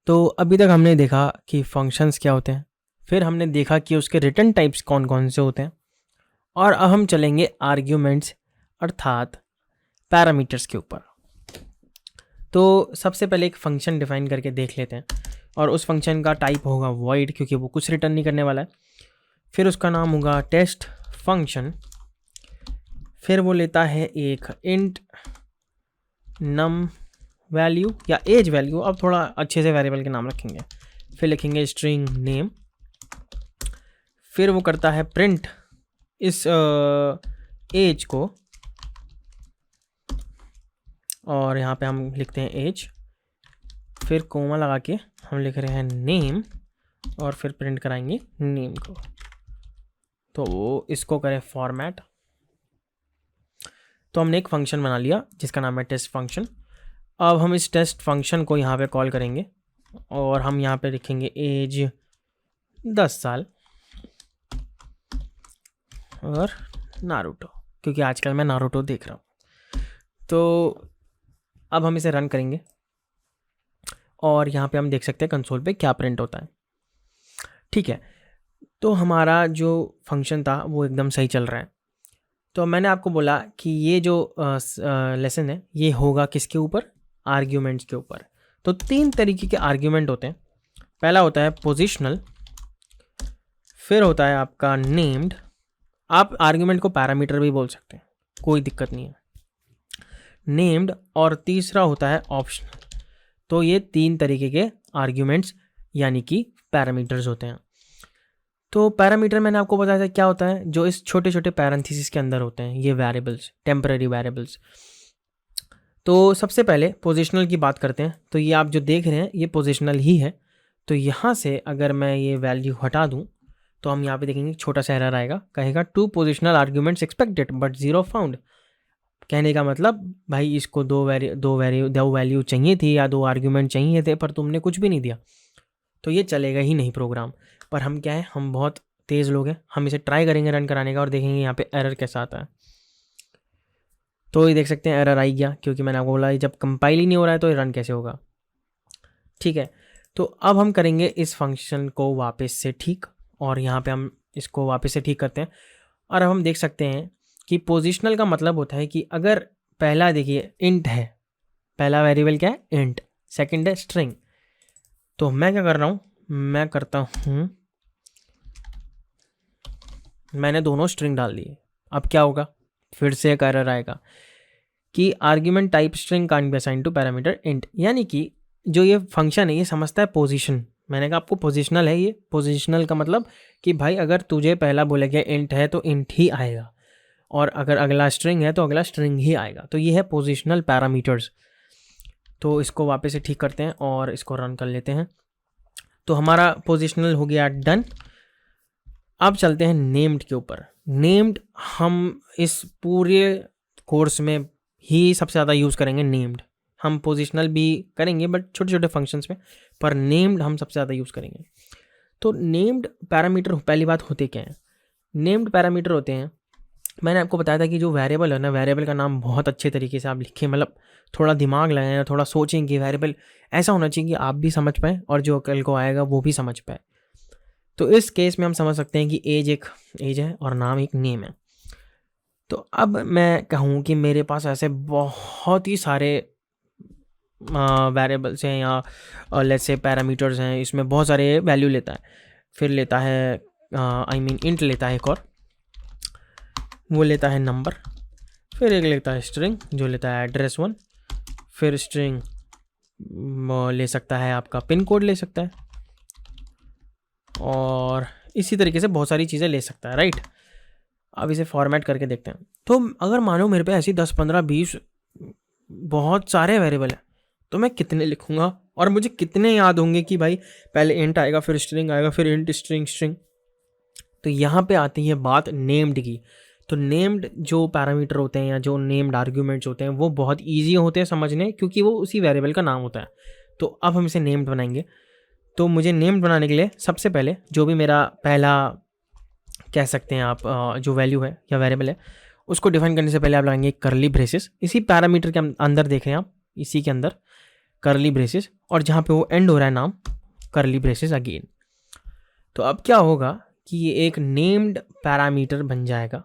तो अभी तक हमने देखा कि फंक्शंस क्या होते हैं, फिर हमने देखा कि उसके रिटर्न टाइप्स कौन कौन से होते हैं, और अब हम चलेंगे आर्ग्यूमेंट्स अर्थात पैरामीटर्स के ऊपर। तो सबसे पहले एक फंक्शन डिफाइन करके देख लेते हैं, और उस फंक्शन का टाइप होगा वॉइड, क्योंकि वो कुछ रिटर्न नहीं करने वाला है। फिर उसका नाम होगा टेस्ट फंक्शन। फिर वो लेता है एक इंट नम वैल्यू या एज वैल्यू, अब थोड़ा अच्छे से वेरिएबल के नाम रखेंगे। फिर लिखेंगे स्ट्रिंग नेम। फिर वो करता है प्रिंट इस एज को, और यहाँ पे हम लिखते हैं एज, फिर कोमा लगा के हम लिख रहे हैं नेम, और फिर प्रिंट कराएंगे नेम को। तो इसको करें फॉर्मेट। तो हमने एक फंक्शन बना लिया जिसका नाम है टेस्ट फंक्शन। अब हम इस टेस्ट फंक्शन को यहाँ पे कॉल करेंगे, और हम यहाँ पे लिखेंगे एज 10 साल और नारुतो, क्योंकि आजकल मैं नारुतो देख रहा हूँ। तो अब हम इसे रन करेंगे, और यहाँ पे हम देख सकते हैं कंसोल पे क्या प्रिंट होता है। ठीक है, तो हमारा जो फंक्शन था वो एकदम सही चल रहा है। तो मैंने आपको बोला कि ये जो लेसन है ये होगा किसके ऊपर, आर्ग्यूमेंट्स के ऊपर। तो 3 तरीके के आर्ग्यूमेंट होते हैं। पहला होता है पोजिशनल, फिर होता है आपका नेम्ड, आप आर्ग्यूमेंट को पैरामीटर भी बोल सकते हैं, कोई दिक्कत नहीं है, नेम्ड, और तीसरा होता है ऑप्शनल। तो ये 3 तरीके के आर्ग्यूमेंट्स यानी कि पैरामीटर्स होते हैं। तो पैरामीटर मैंने आपको बताया था क्या होता है, जो इस छोटे छोटे पैरेंथेसिस के अंदर होते हैं, ये वेरिएबल्स, टेम्पररी वेरिएबल्स। तो सबसे पहले पोजिशनल की बात करते हैं। तो ये आप जो देख रहे हैं ये पोजिशनल ही है। तो यहाँ से अगर मैं ये वैल्यू हटा दूँ तो हम यहाँ पे देखेंगे छोटा सा एरर आएगा, कहेगा 2 positional arguments expected but 0 found. कहने का मतलब भाई इसको दो वैल्यू चाहिए थी या 2 आर्ग्यूमेंट चाहिए थे, पर तुमने कुछ भी नहीं दिया, तो ये चलेगा ही नहीं प्रोग्राम। पर हम क्या है, हम बहुत तेज़ लोग हैं, हम इसे ट्राई करेंगे रन कराने का और देखेंगे यहाँ पे एरर कैसा आता है। तो ये देख सकते हैं एरर आई गया, क्योंकि मैंने आपको बोला जब कंपाइल ही नहीं हो रहा है तो ये रन कैसे होगा। ठीक है, तो अब हम करेंगे इस फंक्शन को वापस से ठीक, और यहाँ पे हम इसको वापस से ठीक करते हैं। और अब हम देख सकते हैं कि पोजिशनल का मतलब होता है कि अगर पहला देखिए इंट है, पहला वेरिएबल क्या है इंट, सेकंड है स्ट्रिंग। तो मैं क्या कर रहा हूँ, मैं करता हूँ मैंने दोनों स्ट्रिंग डाल दिए। अब क्या होगा, फिर से एक एरर आएगा कि argument type string can't be assign to parameter int, यानी कि जो ये फंक्शन है ये समझता है पोजीशन। मैंने कहा आपको पोजिशनल है, ये पोजिशनल का मतलब कि भाई अगर तुझे पहला बोला गया इंट है तो इंट ही आएगा, और अगर अगला स्ट्रिंग है तो अगला स्ट्रिंग ही आएगा। तो ये है पोजिशनल पैरामीटर्स। तो इसको वापस से ठीक करते हैं और इसको रन कर लेते हैं। तो हमारा पोजिशनल हो गया डन। अब चलते हैं नेम्ड के ऊपर। नेम्ड हम इस पूरे कोर्स में ही सबसे ज़्यादा यूज़ करेंगे नेम्ड। हम पोजिशनल भी करेंगे बट छोटे छोटे फंक्शंस में, पर नेम्ड हम सबसे ज़्यादा यूज़ करेंगे। तो नेम्ड पैरामीटर पहली बात होते क्या हैं, नेम्ड पैरामीटर होते हैं, मैंने आपको बताया था कि जो वेरिएबल है ना, वेरिएबल का नाम बहुत अच्छे तरीके से आप लिखें, मतलब थोड़ा दिमाग लगाएं, थोड़ा सोचें कि वेरिएबल ऐसा होना चाहिए कि आप भी समझ पाएँ और जो कल को आएगा वो भी समझ पाए। तो इस केस में हम समझ सकते हैं कि एज एक एज है और नाम एक नेम है। तो अब मैं कहूँ कि मेरे पास ऐसे बहुत ही सारे वेरिएबल्स हैं या लेट्स से पैरामीटर्स हैं, इसमें बहुत सारे वैल्यू लेता है। फिर लेता है इंट लेता है एक और, वो लेता है नंबर, फिर एक लेता है स्ट्रिंग जो लेता है एड्रेस 1, फिर स्ट्रिंग ले सकता है आपका पिन कोड ले सकता है, और इसी तरीके से बहुत सारी चीज़ें ले सकता है, राइट। अब इसे फॉर्मेट करके देखते हैं। तो अगर मानो मेरे पे ऐसी 10 15 20 बहुत सारे वेरिएबल हैं, तो मैं कितने लिखूंगा और मुझे कितने याद होंगे कि भाई पहले इंट आएगा, फिर स्ट्रिंग आएगा, फिर इंट स्ट्रिंग स्ट्रिंग। तो यहाँ पे आती है बात नेम्ड की। तो नेम्ड जो पैरामीटर होते हैं या जो नेम्ड आर्ग्यूमेंट्स होते हैं वो बहुत ईजी होते हैं समझने, क्योंकि वो उसी वेरिएबल का नाम होता है। तो अब हम इसे नेम्ड बनाएंगे। तो मुझे नेम्ड बनाने के लिए सबसे पहले जो भी मेरा पहला कह सकते हैं आप जो वैल्यू है या वेरिएबल है उसको डिफाइन करने से पहले आप लगाएंगे करली ब्रेसेस। इसी पैरामीटर के अंदर देख रहे हैं आप, इसी के अंदर करली ब्रेसेस, और जहाँ पे वो एंड हो रहा है नाम करली ब्रेसेस अगेन। तो अब क्या होगा कि ये एक नेम्ड पैरामीटर बन जाएगा।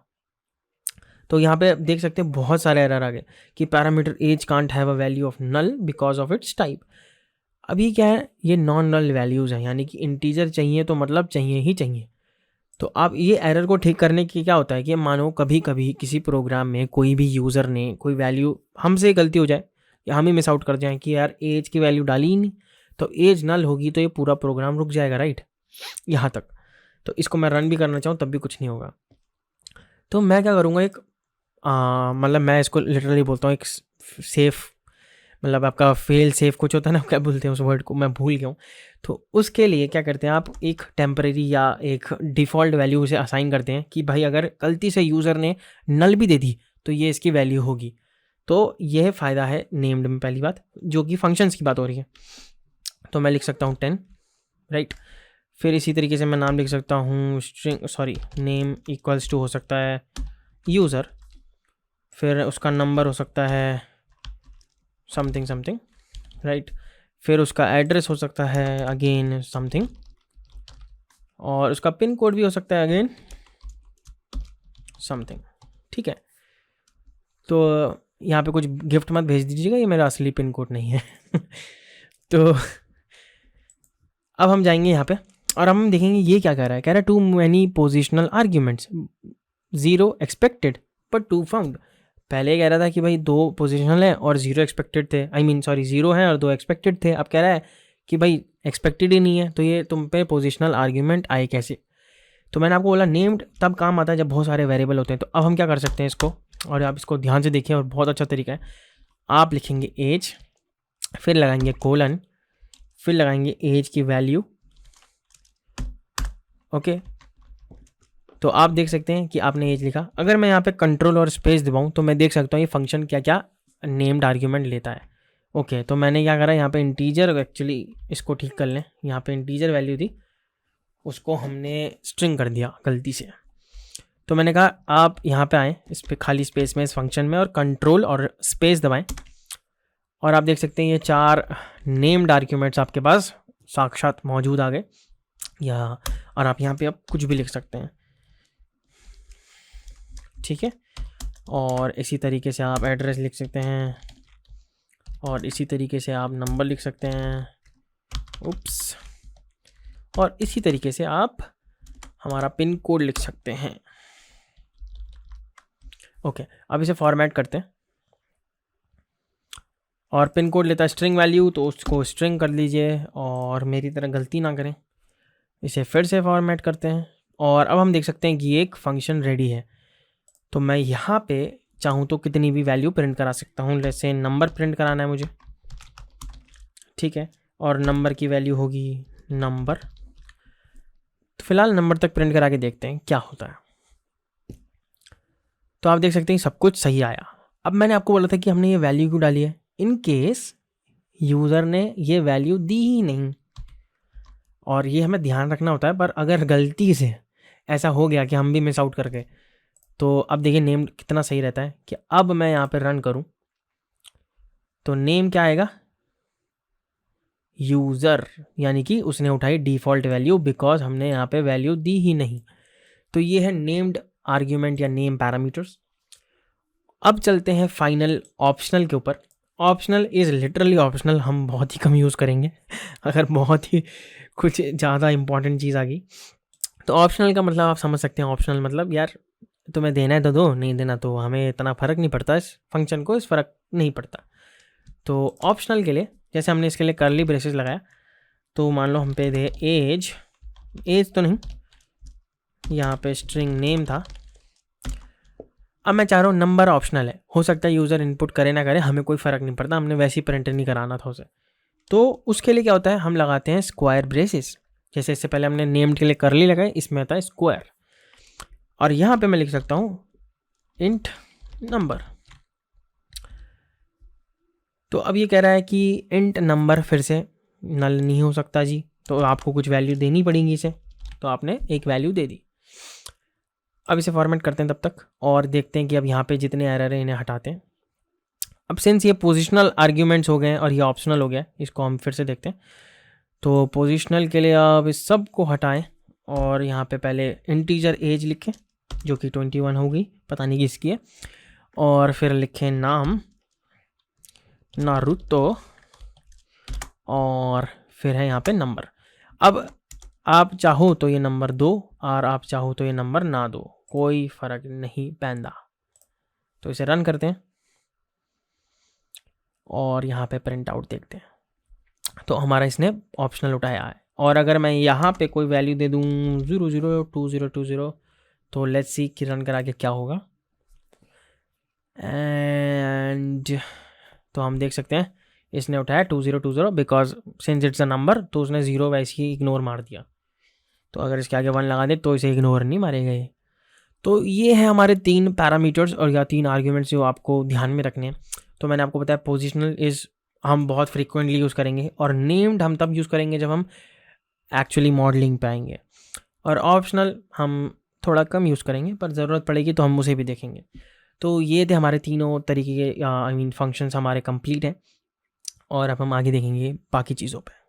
तो यहाँ पे देख सकते हैं बहुत सारे एरर आ गए कि parameter age can't have a value of null because of its type. अभी क्या है, ये नॉन नल वैल्यूज़ हैं, यानी कि इंटीजर चाहिए तो मतलब चाहिए ही चाहिए। तो अब ये एरर को ठीक करने की क्या होता है कि मानो कभी कभी किसी प्रोग्राम में कोई भी यूज़र ने कोई वैल्यू, हमसे गलती हो जाए या हम ही मिस आउट कर जाएं कि यार एज की वैल्यू डाली ही नहीं, तो एज नल होगी तो ये पूरा प्रोग्राम रुक जाएगा, राइट, यहाँ तक। तो इसको मैं रन भी करना चाहूँ तब भी कुछ नहीं होगा। तो मैं क्या करूँगा, एक मतलब मैं इसको लिटरली बोलता हूँ एक सेफ, मतलब आपका फेल सेफ कुछ होता है ना, क्या बोलते हैं उस वर्ड को, मैं भूल गया हूँ। तो उसके लिए क्या करते हैं, आप एक टेम्परेरी या एक डिफ़ॉल्ट वैल्यू उसे असाइन करते हैं कि भाई अगर गलती से यूज़र ने नल भी दे दी तो ये इसकी वैल्यू होगी। तो यह फ़ायदा है नेम्ड में, पहली बात, जो कि फंक्शंस की बात हो रही है। तो मैं लिख सकता हूँ 10, राइट। फिर इसी तरीके से मैं नाम लिख सकता हूँ नेम इक्वल्स टू हो सकता है यूज़र, फिर उसका नंबर हो सकता है समथिंग समथिंग, राइट। फिर उसका एड्रेस हो सकता है अगेन समथिंग, और उसका पिन कोड भी हो सकता है अगेन समथिंग, ठीक है। तो यहाँ पे कुछ गिफ्ट मत भेज दीजिएगा, ये मेरा असली पिन कोड नहीं है। तो अब हम जाएंगे यहाँ पे और हम देखेंगे ये क्या कह रहा है। कह रहा है too many positional arguments, 0 expected but 2 found. पहले कह रहा था कि भाई 2 पोजिशनल है और 0 एक्सपेक्टेड थे, 0 है और 2 एक्सपेक्टेड थे। अब कह रहा है कि भाई एक्सपेक्टेड ही नहीं है, तो ये तुम पे पोजिशनल आर्ग्यूमेंट आए कैसे। तो मैंने आपको बोला नेम्ड तब काम आता है जब बहुत सारे वेरिएबल होते हैं। तो अब हम क्या कर सकते हैं इसको, और आप इसको ध्यान से देखिए और बहुत अच्छा तरीका है। आप लिखेंगे एज, फिर लगाएंगे कोलन, फिर लगाएंगे एज की वैल्यू, ओके। तो आप देख सकते हैं कि आपने एज लिखा। अगर मैं यहाँ पे कंट्रोल और स्पेस दबाऊँ तो मैं देख सकता हूँ ये फंक्शन क्या क्या नेम्ड आर्ग्यूमेंट लेता है, ओके। तो मैंने क्या करा, यहाँ पे इंटीजर, एक्चुअली इसको ठीक कर लें, यहाँ पे इंटीजर वैल्यू थी उसको हमने स्ट्रिंग कर दिया गलती से। तो मैंने कहा आप यहाँ पे आएँ इस पे खाली स्पेस में, इस फंक्शन में, और कंट्रोल और स्पेस दबाएं, और आप देख सकते हैं ये 4 नेम्ड आर्ग्यूमेंट्स आपके पास साक्षात मौजूद आ गए। या और आप यहाँ पे अब कुछ भी लिख सकते हैं, ठीक है। और इसी तरीके से आप एड्रेस लिख सकते हैं, और इसी तरीके से आप नंबर लिख सकते हैं, उप्स, और इसी तरीके से आप हमारा पिन कोड लिख सकते हैं, ओके। अब इसे फॉर्मेट करते हैं, और पिन कोड लेता है स्ट्रिंग वैल्यू, तो उसको स्ट्रिंग कर लीजिए और मेरी तरह गलती ना करें। इसे फिर से फॉर्मेट करते हैं, और अब हम देख सकते हैं कि एक फंक्शन रेडी है। तो मैं यहाँ पे चाहूँ तो कितनी भी वैल्यू प्रिंट करा सकता हूँ। जैसे नंबर प्रिंट कराना है मुझे, ठीक है, और नंबर की वैल्यू होगी नंबर। तो फिलहाल नंबर तक प्रिंट करा के देखते हैं क्या होता है। तो आप देख सकते हैं सब कुछ सही आया। अब मैंने आपको बोला था कि हमने ये वैल्यू क्यों डाली है, इन केस यूज़र ने ये वैल्यू दी ही नहीं, और ये हमें ध्यान रखना होता है। पर अगर गलती से ऐसा हो गया कि हम भी मिस आउट कर गए, तो अब देखिए नेम कितना सही रहता है कि अब मैं यहाँ पे रन करूँ तो नेम क्या आएगा, यूज़र, यानी कि उसने उठाई डिफ़ॉल्ट वैल्यू बिकॉज हमने यहाँ पे वैल्यू दी ही नहीं। तो ये है नेम्ड आर्ग्यूमेंट या नेम पैरामीटर्स। अब चलते हैं फाइनल ऑप्शनल के ऊपर। ऑप्शनल इज़ लिटरली ऑप्शनल, हम बहुत ही कम यूज़ करेंगे अगर बहुत ही कुछ ज़्यादा इंपॉर्टेंट चीज़ आ गई। तो ऑप्शनल का मतलब आप समझ सकते हैं, ऑप्शनल मतलब यार तुम्हें देना है तो दो, नहीं देना तो हमें इतना फ़र्क नहीं पड़ता, इस फंक्शन को इस फ़र्क नहीं पड़ता। तो ऑप्शनल के लिए जैसे हमने इसके लिए कर्ली ब्रेसेस लगाया, तो मान लो हम पे दे एज तो नहीं, यहाँ पे स्ट्रिंग नेम था। अब मैं चाह रहा हूँ नंबर ऑप्शनल है, हो सकता है यूज़र इनपुट करे ना करे, हमें कोई फ़र्क नहीं पड़ता, हमने वैसे ही प्रिंट नहीं कराना था उसे। तो उसके लिए क्या होता है, हम लगाते हैं स्क्वायर ब्रेसेस। जैसे इससे पहले हमने नेम्ड के लिए कर्ली लगाए, इसमें आता है स्क्वायर। और यहाँ पे मैं लिख सकता हूँ इंट नंबर। तो अब ये कह रहा है कि इंट नंबर फिर से नल नहीं हो सकता जी, तो आपको कुछ वैल्यू देनी पड़ेगी इसे। तो आपने एक वैल्यू दे दी। अब इसे फॉर्मेट करते हैं तब तक, और देखते हैं कि अब यहाँ पे जितने एरर हैं इन्हें हटाते हैं। अब सिंस ये पोजिशनल आर्ग्यूमेंट्स हो गए हैं और ये ऑप्शनल हो गया है, इसको हम फिर से देखते हैं। तो पोजिशनल के लिए अब इस सब को हटाएं और यहाँ पे पहले इंटीजर एज लिखें जो कि 21 होगी, पता नहीं किसकी है, और फिर लिखें नाम नारुतो और फिर है यहाँ पे नंबर। अब आप चाहो तो ये नंबर दो और आप चाहो तो ये नंबर ना दो, कोई फ़र्क नहीं पैंदा। तो इसे रन करते हैं और यहाँ पे प्रिंट आउट देखते हैं। तो हमारा इसने ऑप्शनल उठाया है। और अगर मैं यहाँ पे कोई वैल्यू दे दूँ 002020, तो लेट्स सी कि रन करा के क्या होगा। एंड तो हम देख सकते हैं इसने उठाया 2020 because since it's a number, तो उसने 0 वैसे ही इग्नोर मार दिया। तो अगर इसके आगे 1 लगा दे तो इसे इग्नोर नहीं मारेगा ये। तो ये है हमारे 3 पैरामीटर्स और या 3 आर्ग्यूमेंट्स जो आपको ध्यान में रखने हैं। तो मैंने आपको बताया पोजिशनल इज़ हम बहुत फ्रीक्वेंटली यूज़ करेंगे और नेम्ड हम तब यूज़ करेंगे जब हम एक्चुअली मॉडलिंग पे आएंगे, और ऑप्शनल हम थोड़ा कम यूज़ करेंगे पर ज़रूरत पड़ेगी तो हम उसे भी देखेंगे। तो ये थे हमारे तीनों तरीके के फंक्शंस हमारे कंप्लीट हैं और अब हम आगे देखेंगे बाकी चीज़ों पे।